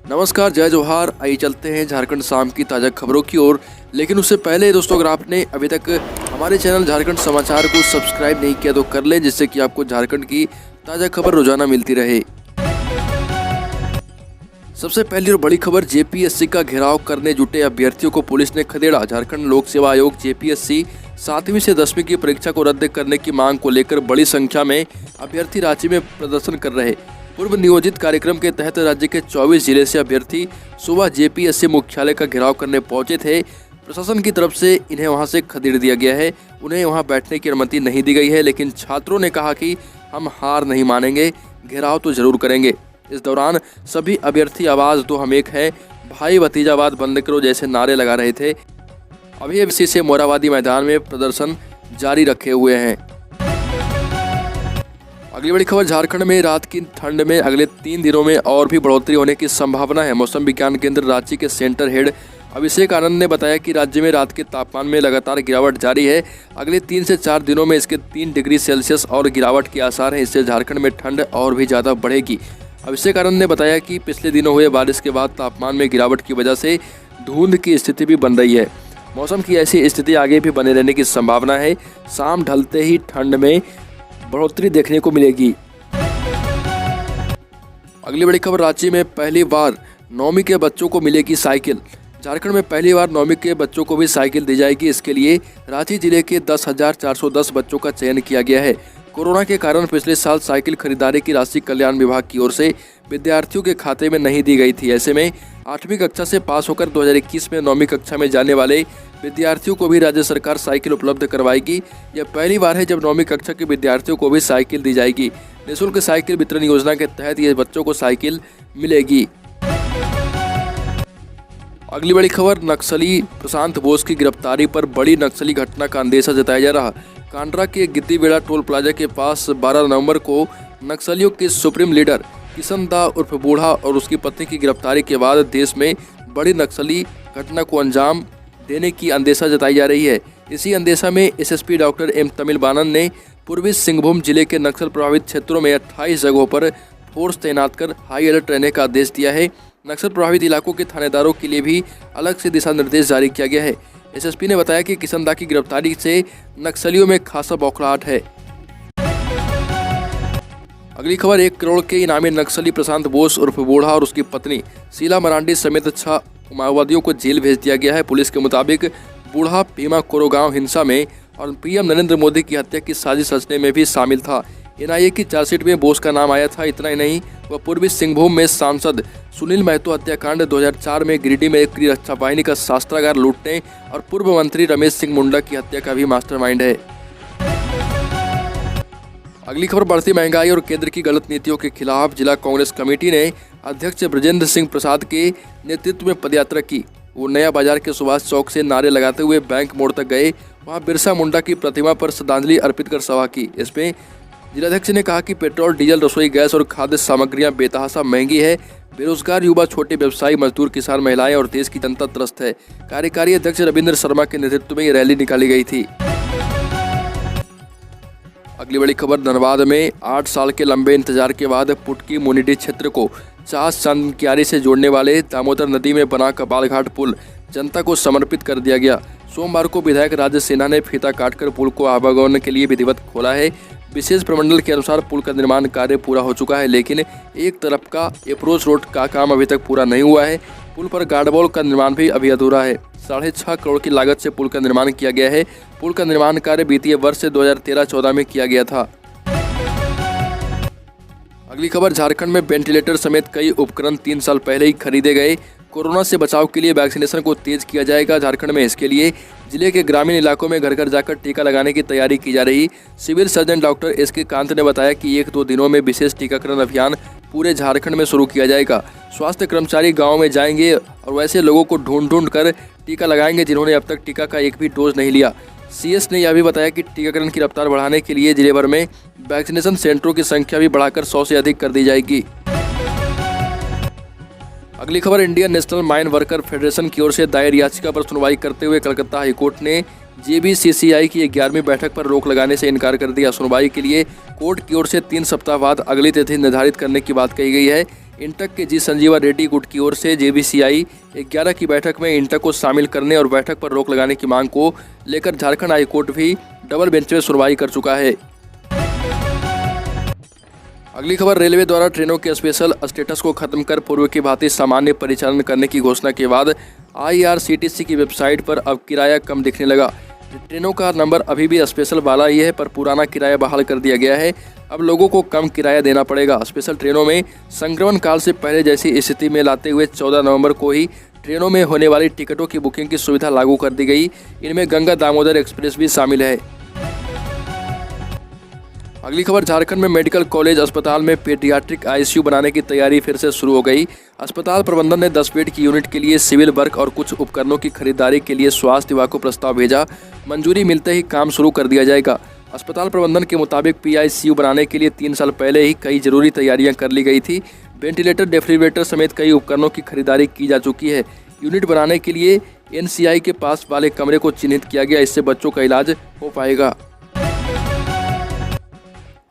नमस्कार, जय जोहार। आइए चलते हैं झारखंड शाम की ताज़ा खबरों की ओर। लेकिन उससे पहले दोस्तों, अगर आपने अभी तक हमारे चैनल झारखंड समाचार को सब्सक्राइब नहीं किया तो कर लें, जिससे कि आपको झारखंड की ताज़ा खबर रोजाना मिलती रहे। सबसे पहली और बड़ी खबर, जेपीएससी का घेराव करने जुटे अभ्यर्थियों को पुलिस ने खदेड़ा। झारखंड लोक सेवा आयोग जेपीएससी 7वीं से 10वीं की परीक्षा को रद्द करने की मांग को लेकर बड़ी संख्या में अभ्यर्थी रांची में प्रदर्शन कर रहे। पूर्व नियोजित कार्यक्रम के तहत राज्य के 24 जिले से अभ्यर्थी सुबह जेपीएससी मुख्यालय का घेराव करने पहुंचे थे। प्रशासन की तरफ से इन्हें वहां से खदेड़ दिया गया है। उन्हें वहां बैठने की अनुमति नहीं दी गई है, लेकिन छात्रों ने कहा कि हम हार नहीं मानेंगे, घेराव तो जरूर करेंगे। इस दौरान सभी अभ्यर्थी आवाज तो हम एक है, भाई भतीजावाद बंद करो जैसे नारे लगा रहे थे। अभी इसी से मोराबादी मैदान में प्रदर्शन जारी रखे हुए हैं। अगली बड़ी खबर, झारखंड में रात की ठंड में अगले 3 दिनों में और भी बढ़ोतरी होने की संभावना है। मौसम विज्ञान केंद्र रांची के सेंटर हेड अभिषेक आनंद ने बताया कि राज्य में रात के तापमान में लगातार गिरावट जारी है। अगले 3 से 4 दिनों में इसके 3 डिग्री सेल्सियस और गिरावट के आसार हैं। इससे झारखंड में ठंड और भी ज़्यादा बढ़ेगी। अभिषेक आनंद ने बताया कि पिछले दिनों हुए बारिश के बाद तापमान में गिरावट की वजह से धुंध की स्थिति भी बन रही है। मौसम की ऐसी स्थिति आगे भी बने रहने की संभावना है। शाम ढलते ही ठंड में बढ़ोतरी देखने को मिलेगी। अगली बड़ी खबर, रांची में पहली बार 9वीं के बच्चों को मिलेगी साइकिल। झारखंड में पहली बार 9वीं के बच्चों को भी साइकिल दी जाएगी। इसके लिए रांची जिले के 10,410 बच्चों का चयन किया गया है। कोरोना के कारण पिछले साल साइकिल खरीदारी की राशि कल्याण विभाग की ओर से विद्यार्थियों के खाते में नहीं दी गई थी। ऐसे में 8वीं कक्षा से पास होकर 2021 में 9वीं कक्षा में जाने वाले विद्यार्थियों को भी राज्य सरकार साइकिल उपलब्ध करवाएगी। यह पहली बार है जब 9वीं कक्षा के विद्यार्थियों को भी साइकिल दी जाएगी। निःशुल्क साइकिल वितरण योजना के तहत ये बच्चों को साइकिल मिलेगी। अगली बड़ी खबर, नक्सली प्रशांत बोस की गिरफ्तारी पर बड़ी नक्सली घटना का अंदेशा जताया जा रहा। कांड्रा के गिद्दीबेड़ा टोल प्लाजा के पास 12 नवंबर को नक्सलियों के सुप्रीम लीडर किशन दा उर्फ बूढ़ा और उसकी पत्नी की गिरफ्तारी के बाद देश में बड़ी नक्सली घटना को अंजाम देने की अंदेशा जताई जा रही है। इसी अंदेशा में एसएसपी डॉक्टर एम तमिल बानन ने पूर्वी सिंहभूम जिले के नक्सल प्रभावित क्षेत्रों में 28 जगहों पर फोर्स तैनात कर हाई अलर्ट रहने का आदेश दिया है। नक्सल प्रभावित इलाकों के थानेदारों के लिए भी अलग से दिशा निर्देश जारी किया गया है। एसएसपी ने बताया कि किशन दा की गिरफ्तारी से नक्सलियों में खासा बौखलाहट है। अगली खबर, 1 करोड़ के इनामी नक्सली प्रशांत बोस उर्फ बूढ़ा और उसकी पत्नी शीला मरांडी समेत 6 माओवादियों को जेल भेज दिया गया है। पुलिस के मुताबिक बूढ़ा भीमा कोरोगांव हिंसा में और पीएम नरेंद्र मोदी की हत्या की साजिश रचने में भी शामिल था। एनआईए की चार्जशीट में बोस का नाम आया था। इतना ही नहीं, वह पूर्वी सिंहभूम में सांसद सुनील महतो हत्याकांड 2004 में गिरिडीह में एक रक्षा वाहिनी का शस्त्रागार लूटने और पूर्व मंत्री रमेश सिंह मुंडा की हत्या का भी मास्टरमाइंड है। अगली खबर, बढ़ती महंगाई और केंद्र की गलत नीतियों के खिलाफ जिला कांग्रेस कमेटी ने अध्यक्ष ब्रजेंद्र सिंह प्रसाद के नेतृत्व में पदयात्रा की। वो नया बाजार के सुभाष चौक से नारे लगाते हुए बैंक मोड़ तक गए। वहां बिरसा मुंडा की प्रतिमा पर श्रद्धांजलि अर्पित कर सभा की। इसमें जिलाध्यक्ष ने कहा कि पेट्रोल, डीजल, रसोई गैस और खाद्य सामग्रियां बेतहाशा महंगी है। बेरोजगार युवा, छोटे व्यवसायी, मजदूर, किसान, महिलाएं और देश की जनता त्रस्त है। कार्यकारी अध्यक्ष रविंद्र शर्मा के नेतृत्व में ये रैली निकाली गई थी। अगली बड़ी खबर, धनबाद में 8 साल के लंबे इंतजार के बाद पुटकी मुनिडी क्षेत्र को चास चंदक्यारी से जोड़ने वाले दामोदर नदी में बना कपालघाट पुल जनता को समर्पित कर दिया गया। सोमवार को विधायक राजेश सिन्हा ने फीता काटकर पुल को आवागमन के लिए विधिवत खोला है। विशेष प्रमंडल के अनुसार पुल का निर्माण कार्य पूरा हो चुका है, लेकिन एक तरफ का अप्रोच रोड का काम अभी तक पूरा नहीं हुआ है। पुल पर गार्डवॉल का निर्माण भी अभी अधूरा है। 6.5 करोड़ की लागत से पुल का निर्माण किया गया है। पुल का निर्माण कार्य वित्तीय वर्ष 2013-14 में किया गया था। अगली खबर, झारखंड में वेंटिलेटर समेत कई उपकरण 3 साल पहले ही खरीदे गए। कोरोना से बचाव के लिए वैक्सीनेशन को तेज किया जाएगा झारखंड में। इसके लिए जिले के ग्रामीण इलाकों में घर घर जाकर टीका लगाने की तैयारी की जा रही। Civil surgeon doctor SK Kant ने बताया कि 1-2 दिनों में विशेष टीकाकरण अभियान पूरे झारखंड में शुरू किया जाएगा। स्वास्थ्य कर्मचारी गाँव में जाएंगे और वैसे लोगों को ढूंढ कर टीका लगाएंगे जिन्होंने अब तक टीका का एक भी डोज नहीं लिया। सीएस ने यह भी बताया कि टीकाकरण की रफ्तार बढ़ाने के लिए जिले भर में वैक्सीनेशन सेंटरों की संख्या भी बढ़ाकर 100 से अधिक कर दी जाएगी। अगली खबर, Indian national mine worker federation की ओर से दायर याचिका पर सुनवाई करते हुए कलकत्ता हाईकोर्ट ने जेबीसीसीआई की 11वीं बैठक पर रोक लगाने से इनकार कर दिया। सुनवाई के लिए कोर्ट की ओर से 3 सप्ताह बाद अगली तिथि निर्धारित करने की बात कही गई है। इंटक के जी संजीवा रेड्डी गुट की ओर से JVCI 11 की बैठक में इंटक को शामिल करने और बैठक पर रोक लगाने की मांग को लेकर झारखंड हाईकोर्ट भी डबल बेंच में सुनवाई कर चुका है। अगली खबर, रेलवे द्वारा ट्रेनों के स्पेशल स्टेटस को खत्म कर पूर्व की भांति सामान्य परिचालन करने की घोषणा के बाद IRCTC की वेबसाइट पर अब किराया कम दिखने लगा। ट्रेनों का नंबर अभी भी स्पेशल वाला ही है, पर पुराना किराया बहाल कर दिया गया है। अब लोगों को कम किराया देना पड़ेगा। स्पेशल ट्रेनों में संक्रमण काल से पहले जैसी स्थिति में लाते हुए 14 नवंबर को ही ट्रेनों में होने वाली टिकटों की बुकिंग की सुविधा लागू कर दी गई। इनमें गंगा दामोदर एक्सप्रेस भी शामिल है। अगली खबर, झारखंड में मेडिकल कॉलेज अस्पताल में पीडियाट्रिक ICU बनाने की तैयारी फिर से शुरू हो गई। अस्पताल प्रबंधन ने 10 बेड की यूनिट के लिए सिविल वर्क और कुछ उपकरणों की खरीदारी के लिए स्वास्थ्य विभाग को प्रस्ताव भेजा। मंजूरी मिलते ही काम शुरू कर दिया जाएगा। अस्पताल प्रबंधन के मुताबिक PICU बनाने के लिए 3 साल पहले ही कई जरूरी तैयारियां कर ली गई थी। वेंटिलेटर, डेफिब्रिलेटर समेत कई उपकरणों की खरीदारी की जा चुकी है। यूनिट बनाने के लिए NCI के पास वाले कमरे को चिन्हित किया गया। इससे बच्चों का इलाज हो पाएगा।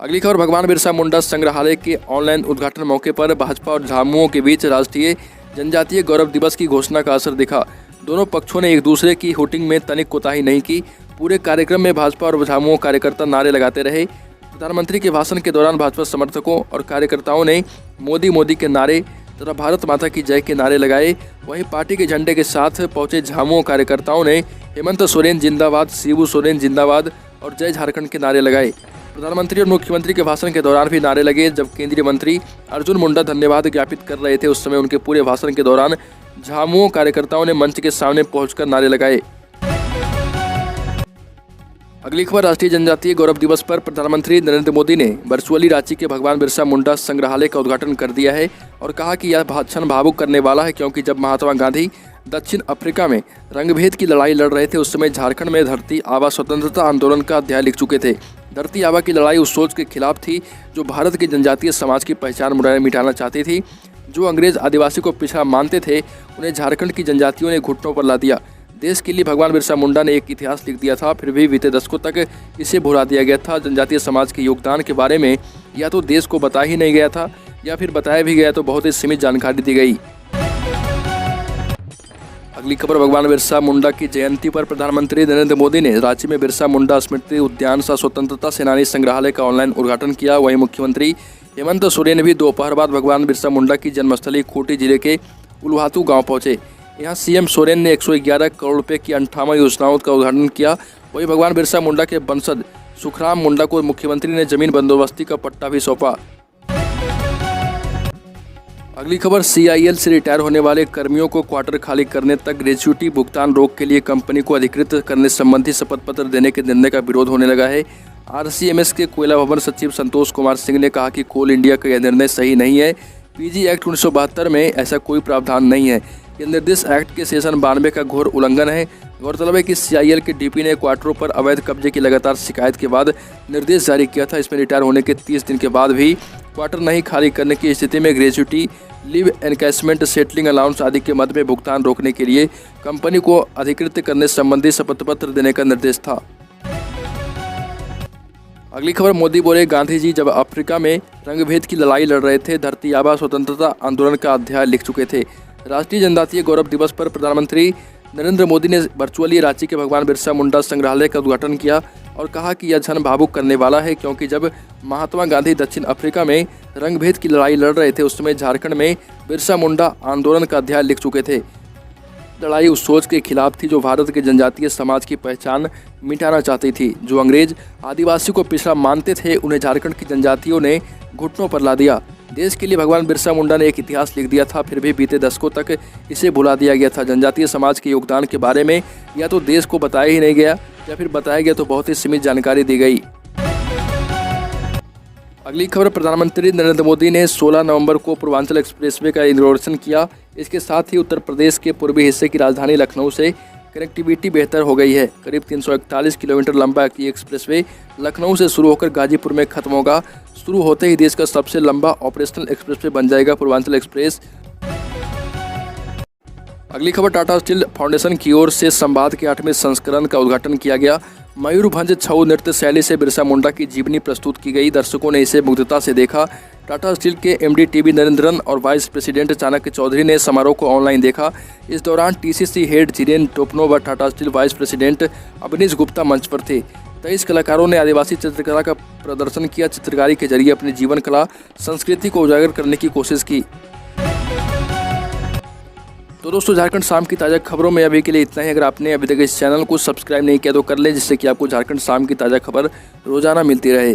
अगली खबर, भगवान बिरसा मुंडा संग्रहालय के ऑनलाइन उद्घाटन मौके पर भाजपा और झामुमो के बीच राष्ट्रीय जनजातीय गौरव दिवस की घोषणा का असर दिखा। दोनों पक्षों ने एक दूसरे की हुटिंग में तनिक कोताही नहीं की। पूरे कार्यक्रम में भाजपा और झामुमो कार्यकर्ता नारे लगाते रहे। प्रधानमंत्री के भाषण के दौरान भाजपा समर्थकों और कार्यकर्ताओं ने मोदी मोदी के नारे तथा भारत माता की जय के नारे लगाए। वहीं पार्टी के झंडे के साथ पहुंचे झामुमो कार्यकर्ताओं ने हेमंत सोरेन जिंदाबाद, शिबू सोरेन जिंदाबाद और जय झारखंड के नारे लगाए। प्रधानमंत्री और मुख्यमंत्री के भाषण के दौरान भी नारे लगे। जब केंद्रीय मंत्री अर्जुन मुंडा धन्यवाद ज्ञापित कर रहे थे, उस समय उनके पूरे भाषण के दौरान झामुमो कार्यकर्ताओं ने मंच के सामने पहुंचकर नारे लगाए। अगली खबर, राष्ट्रीय जनजातीय गौरव दिवस पर प्रधानमंत्री नरेंद्र मोदी ने वर्चुअली रांची के भगवान बिरसा मुंडा संग्रहालय का उद्घाटन कर दिया है और कहा कि यह क्षण भावुक करने वाला है, क्योंकि जब महात्मा गांधी दक्षिण अफ्रीका में रंगभेद की लड़ाई लड़ रहे थे, उस समय झारखंड में धरती आबा स्वतंत्रता आंदोलन का अध्याय लिख चुके थे। धरती आबा की लड़ाई उस सोच के खिलाफ थी जो भारत के जनजातीय समाज की पहचान मिटाना चाहती थी। जो अंग्रेज आदिवासी को पिछड़ा मानते थे, उन्हें झारखंड की जनजातियों ने घुटनों पर ला दिया। देश के लिए भगवान बिरसा मुंडा ने एक इतिहास लिख दिया था, फिर भी बीते दशकों तक इसे भुला दिया गया था। जनजातीय समाज के योगदान के बारे में या तो देश को बताया ही नहीं गया था, या फिर बताया भी गया तो बहुत ही सीमित जानकारी दी गई। अगली खबर, भगवान बिरसा मुंडा की जयंती पर प्रधानमंत्री नरेंद्र मोदी ने रांची में बिरसा मुंडा स्मृति उद्यान सह स्वतंत्रता सेनानी संग्रहालय का ऑनलाइन उद्घाटन किया। वहीं मुख्यमंत्री हेमंत सोरेन ने भी दोपहर बाद भगवान बिरसा मुंडा की जन्मस्थली खूंटी जिले के उल्हातू गांव पहुंचे। यहां CM सोरेन ने 111 करोड़ रुपए की 58 योजनाओं का उद्घाटन किया। वहीं भगवान बिरसा मुंडा के वंशज सुखराम मुंडा को मुख्यमंत्री ने जमीन बंदोबस्ती का पट्टा भी सौंपा। अगली खबर, CIL से रिटायर होने वाले कर्मियों को क्वार्टर खाली करने तक ग्रेच्युटी भुगतान रोक के लिए कंपनी को अधिकृत करने संबंधी शपथ पत्र देने के निर्णय का विरोध होने लगा है। RCMS के कोयला भवन सचिव संतोष कुमार सिंह ने कहा कि कोल इंडिया का यह निर्णय सही नहीं है। PG एक्ट 1972 में ऐसा कोई प्रावधान नहीं है। यह निर्देश एक्ट के सेशन 92 का घोर उल्लंघन है। गौरतलब है कि CIL के DP ने क्वार्टरों पर अवैध कब्जे की लगातार शिकायत के बाद निर्देश जारी किया था। इसमें रिटायर होने के 30 दिन के बाद भी क्वार्टर नहीं खाली करने की स्थिति में gratuity, leave encashment, settling allowance आदि के मद में भुगतान रोकने के लिए कंपनी को अधिकृत करने संबंधी शपथ पत्र देने का निर्देश था। अगली खबर, मोदी बोले गांधी जी जब अफ्रीका में रंगभेद की लड़ाई लड़ रहे थे, धरती आबा स्वतंत्रता आंदोलन का अध्याय लिख चुके थे। राष्ट्रीय जनजातीय गौरव दिवस पर प्रधानमंत्री नरेंद्र मोदी ने वर्चुअली रांची के भगवान बिरसा मुंडा संग्रहालय का उद्घाटन किया और कहा कि यह क्षण भावुक करने वाला है, क्योंकि जब महात्मा गांधी दक्षिण अफ्रीका में रंगभेद की लड़ाई लड़ रहे थे, उस समय झारखंड में बिरसा मुंडा आंदोलन का अध्याय लिख चुके थे। लड़ाई उस सोच के खिलाफ थी जो भारत के जनजातीय समाज की पहचान मिटाना चाहती थी। जो अंग्रेज आदिवासी को पिछड़ा मानते थे, उन्हें झारखंड की जनजातियों ने घुटनों पर ला दिया। देश के लिए भगवान बिरसा मुंडा ने एक इतिहास लिख दिया था, फिर भी बीते दशकों तक इसे भुला दिया गया था। जनजातीय समाज के योगदान के बारे में या तो देश को बताया ही नहीं गया, या फिर बताया गया तो बहुत ही सीमित जानकारी दी गई। अगली खबर, प्रधानमंत्री नरेंद्र मोदी ने 16 नवंबर को पूर्वांचल एक्सप्रेसवे का इनॉग्रेशन किया। इसके साथ ही उत्तर प्रदेश के पूर्वी हिस्से की राजधानी लखनऊ से कनेक्टिविटी बेहतर हो गई है। करीब 341 किलोमीटर लंबा ये एक्सप्रेसवे लखनऊ से शुरू होकर गाजीपुर में खत्म होगा। शुरू होते ही देश का सबसे लंबा ऑपरेशनल एक्सप्रेसवे बन जाएगा पूर्वांचल एक्सप्रेस। अगली खबर, टाटा स्टील फाउंडेशन की ओर से संवाद के 8वें संस्करण का उद्घाटन किया गया। मयूरभंज छऊ नृत्य शैली से बिरसा मुंडा की जीवनी प्रस्तुत की गई। दर्शकों ने इसे मुग्धता से देखा। टाटा स्टील के एमडी टीवी नरेंद्रन और वाइस प्रेसिडेंट चाणक्य चौधरी ने समारोह को ऑनलाइन देखा। इस दौरान टीसीसी हेड जिरेन टोपनो व Tata steel vice president Avneesh Gupta मंच पर थे। 23 कलाकारों ने आदिवासी चित्रकला का प्रदर्शन किया। चित्रकारी के जरिए अपनी जीवन कला संस्कृति को उजागर करने की कोशिश की। तो दोस्तों, झारखंड शाम की ताज़ा खबरों में अभी के लिए इतना ही। अगर आपने अभी तक इस चैनल को सब्सक्राइब नहीं किया तो कर लें, जिससे कि आपको झारखंड शाम की ताज़ा खबर रोजाना मिलती रहे।